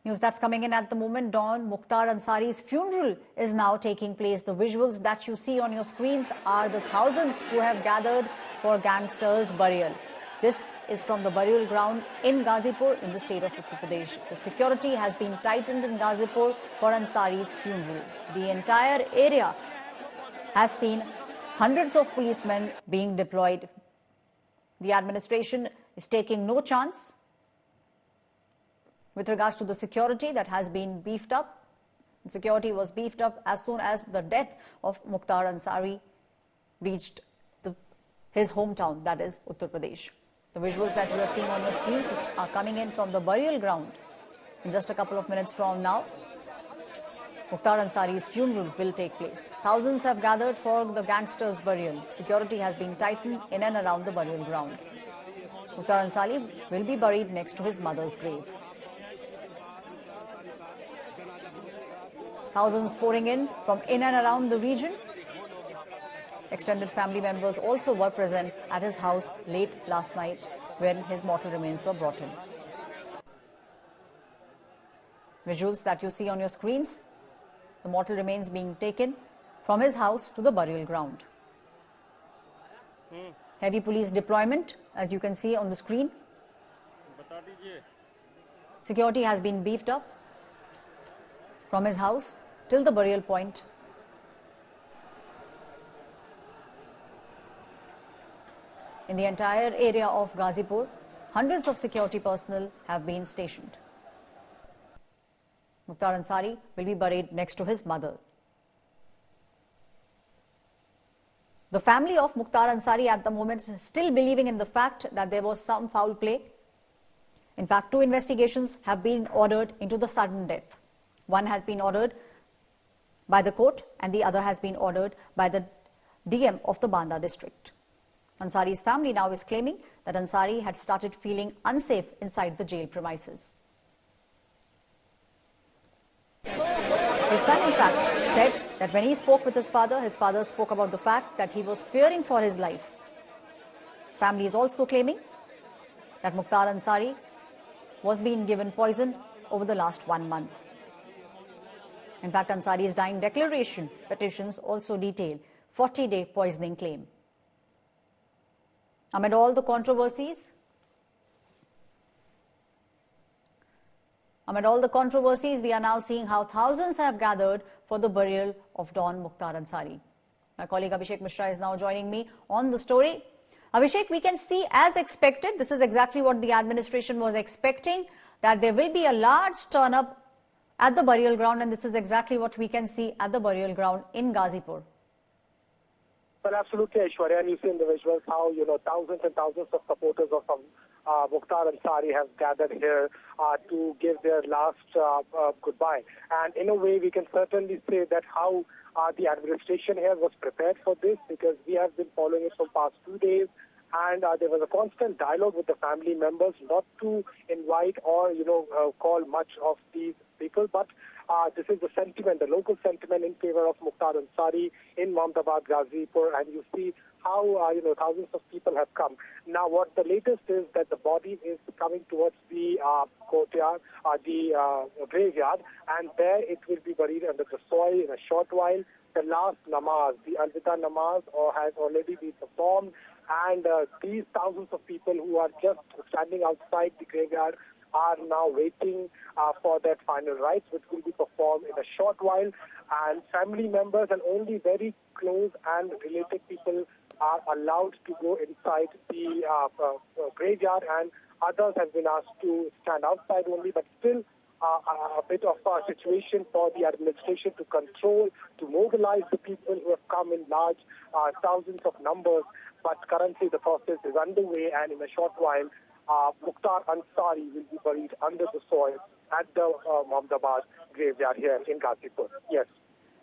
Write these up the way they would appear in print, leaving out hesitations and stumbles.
News that's coming in at the moment. Don Mukhtar Ansari's funeral is now taking place. The visuals that you see on your screens are the thousands who have gathered for gangsters' burial. This is from the burial ground in Ghazipur in the state of Uttar Pradesh. The security has been tightened in Ghazipur for Ansari's funeral. The entire area has seen hundreds of policemen being deployed. The administration is taking no chance with regards to the security that has been beefed up. The security was beefed up as soon as the death of Mukhtar Ansari reached his hometown, that is Uttar Pradesh. The visuals that you are seeing on your screens are coming in from the burial ground. In just a couple of minutes from now, Mukhtar Ansari's funeral will take place. Thousands have gathered for the gangster's burial. Security has been tightened in and around the burial ground. Mukhtar Ansari will be buried next to his mother's grave. Thousands pouring in from in and around the region. Extended family members also were present at his house late last night when his mortal remains were brought in. Visuals that you see on your screens, the mortal remains being taken from his house to the burial ground. Heavy police deployment, as you can see on the screen. Security has been beefed up from his house till the burial point. In the entire area of Ghazipur, hundreds of security personnel have been stationed. Mukhtar Ansari will be buried next to his mother. The family of Mukhtar Ansari at the moment is still believing in the fact that there was some foul play. In fact, 2 investigations have been ordered into the sudden death. One has been ordered by the court and the other has been ordered by the DM of the Banda district. Ansari's family now is claiming that Ansari had started feeling unsafe inside the jail premises. His son, in fact, said that when he spoke with his father spoke about the fact that he was fearing for his life. Family is also claiming that Mukhtar Ansari was being given poison over the last 1 month. In fact, Ansari's dying declaration petitions also detail 40-day poisoning claim. Amid all the controversies, we are now seeing how thousands have gathered for the burial of Don Mukhtar Ansari. My colleague Abhishek Mishra is now joining me on the story. Abhishek, we can see as expected, this is exactly what the administration was expecting, that there will be a large turn-up at the burial ground, and this is exactly what we can see at the burial ground in Ghazipur. Well, absolutely, Aishwarya, and you see in the visuals how, thousands and thousands of supporters of Mukhtar Ansari have gathered here to give their last goodbye. And in a way, we can certainly say that how the administration here was prepared for this, because we have been following it for the past 2 days. And there was a constant dialogue with the family members not to invite or, call much of these people. But this is the sentiment, the local sentiment in favor of Mukhtar Ansari in Mohammadabad, Ghazipur. And you see how, thousands of people have come. Now, what the latest is that the body is coming towards the courtyard, the graveyard. And there it will be buried under the soil in a short while. The last namaz, the Alvida namaz, has already been performed. And these thousands of people who are just standing outside the graveyard are now waiting for that final rites, which will be performed in a short while. And family members and only very close and related people are allowed to go inside the graveyard, and others have been asked to stand outside only, but still a bit of a situation for the administration to control, to mobilize the people who have come in large thousands of numbers. But currently the process is underway, and in a short while, Mukhtar Ansari will be buried under the soil at the Mohammadabad graveyard here in Ghazipur. Yes.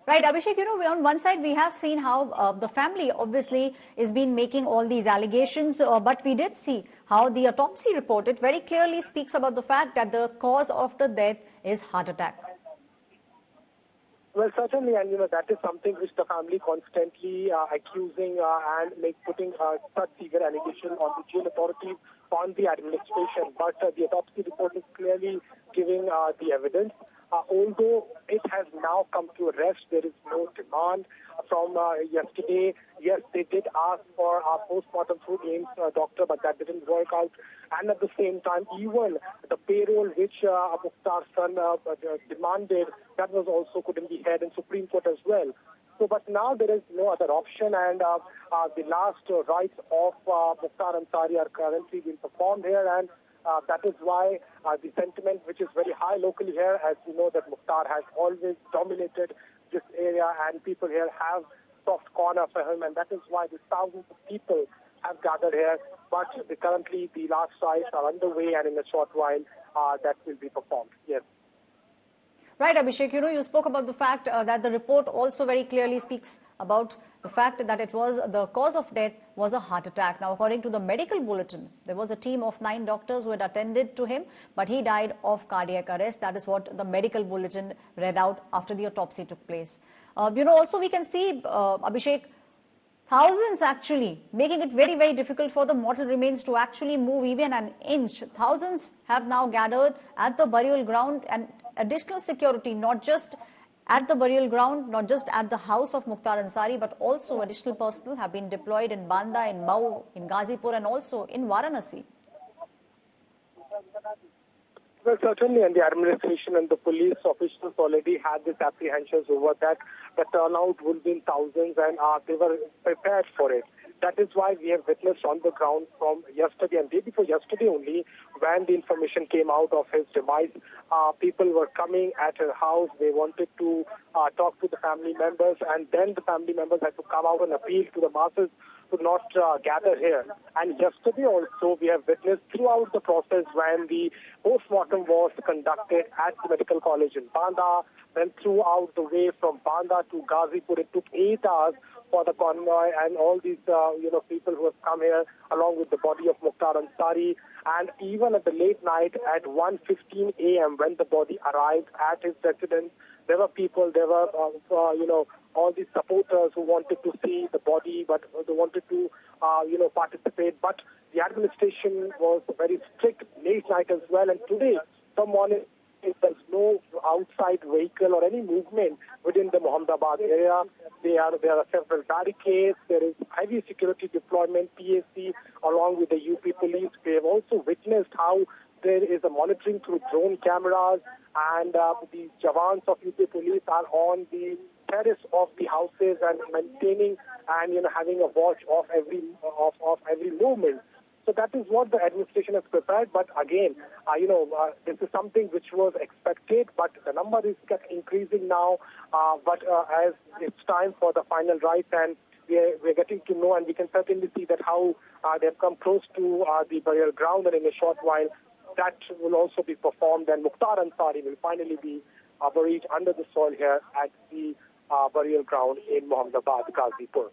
Right, Abhishek, on one side we have seen how the family obviously is been making all these allegations, but we did see how the autopsy report, it very clearly speaks about the fact that the cause of the death is heart attack. Well, certainly, and that is something which the family constantly accusing and putting such severe allegation on the jail authorities, on the administration. But the autopsy report is clearly giving the evidence. Although it has now come to a rest, there is no demand from yesterday. Yes, they did ask for a post-mortem through AIMS doctor, but that didn't work out. And at the same time, even the payroll which Mukhtar's son demanded, that was also couldn't be heard in Supreme Court as well. So, but now there is no other option, and the last rites of Mukhtar Ansari are currently being performed here, and that is why the sentiment, which is very high locally here, as you know, that Mukhtar has always dominated this area, and people here have soft corner for him, and that is why the thousands of people have gathered here. But currently, the last rites are underway, and in a short while, that will be performed. Yes. Right, Abhishek, you spoke about the fact that the report also very clearly speaks about the fact that it was the cause of death was a heart attack. Now, according to the medical bulletin, there was a team of 9 doctors who had attended to him, but he died of cardiac arrest. That is what the medical bulletin read out after the autopsy took place. Also we can see, Abhishek, thousands actually, making it very, very difficult for the mortal remains to actually move even an inch. Thousands have now gathered at the burial ground, and additional security, not just at the burial ground, not just at the house of Mukhtar Ansari, but also additional personnel have been deployed in Banda, in Mau, in Ghazipur, and also in Varanasi. Well, certainly, and the administration and the police officials already had these apprehensions over that. The turnout would be in thousands, and they were prepared for it. That is why we have witnessed on the ground from yesterday and day before yesterday only, when the information came out of his demise, people were coming at her house. They wanted to talk to the family members, and then the family members had to come out and appeal to the masses to not gather here. And yesterday also we have witnessed throughout the process when the post-mortem was conducted at the medical college in Banda, then throughout the way from Banda to Ghazipur, it took 8 hours for the convoy and all these people who have come here along with the body of Mukhtar Ansari. And even at the late night at 1:15 a.m. when the body arrived at his residence, there were people, there were all these supporters who wanted to see the body, but they wanted to participate. But the administration was very strict late night as well. And today, some morning, there's no outside vehicle or any movement within the Mohammadabad area. There are several barricades. There is heavy security deployment, PAC, along with the UP police. We have also witnessed how there is a monitoring through drone cameras, and the jawans of UP police are on the terrace of the houses and maintaining and having a watch of every movement. So that is what the administration has prepared. But again, this is something which was expected, but the number is kept increasing now. But as it's time for the final rites, and we're getting to know, and we can certainly see that how they've come close to the burial ground, and in a short while, that will also be performed, and Mukhtar Ansari will finally be buried under the soil here at the burial ground in Mohammadabad, Ghazipur.